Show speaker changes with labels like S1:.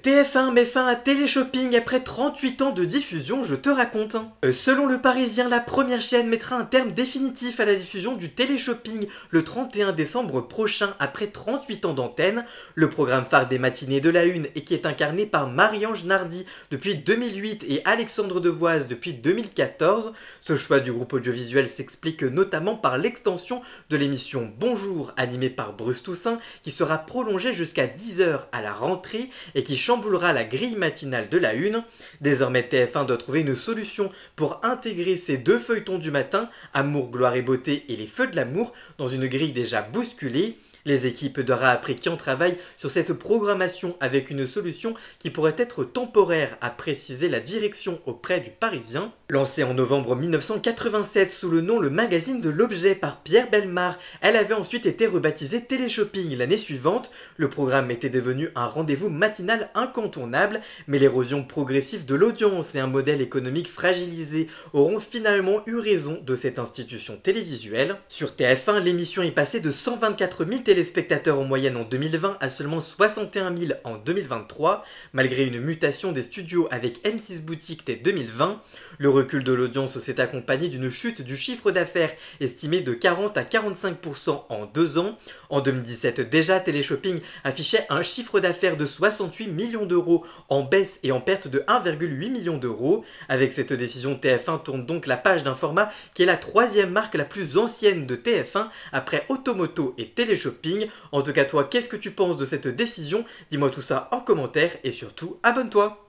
S1: TF1 met fin à Téléshopping après 38 ans de diffusion, je te raconte. Selon le Parisien, la première chaîne mettra un terme définitif à la diffusion du Téléshopping le 31 décembre prochain après 38 ans d'antenne. Le programme phare des matinées de la Une et qui est incarné par Marie-Ange Nardi depuis 2008 et Alexandre Devoise depuis 2014. Ce choix du groupe audiovisuel s'explique notamment par l'extension de l'émission Bonjour animée par Bruce Toussaint qui sera prolongée jusqu'à 10h à la rentrée et qui chamboulera la grille matinale de la Une. Désormais TF1 doit trouver une solution pour intégrer ces deux feuilletons du matin, Amour, gloire et beauté et les feux de l'amour, dans une grille déjà bousculée. Les équipes de Raaprikian travaillent sur cette programmation avec une solution qui pourrait être temporaire, a précisé la direction auprès du Parisien. Lancée en novembre 1987 sous le nom Le Magazine de l'Objet par Pierre Bellemare, elle avait ensuite été rebaptisée Téléshopping l'année suivante. Le programme était devenu un rendez-vous matinal incontournable, mais l'érosion progressive de l'audience et un modèle économique fragilisé auront finalement eu raison de cette institution télévisuelle. Sur TF1, l'émission est passée de 124 000 téléspectateurs en moyenne en 2020 à seulement 61 000 en 2023, malgré une mutation des studios avec M6 Boutique dès 2020. Le recul de l'audience s'est accompagné d'une chute du chiffre d'affaires estimé de 40 à 45% en 2 ans. En 2017 déjà, Téléshopping affichait un chiffre d'affaires de 68 millions d'euros en baisse et en perte de 1,8 million d'euros. Avec cette décision, TF1 tourne donc la page d'un format qui est la troisième marque la plus ancienne de TF1 après Automoto et Téléshopping. En tout cas toi, qu'est-ce que tu penses de cette décision? Dis-moi tout ça en commentaire et surtout abonne-toi.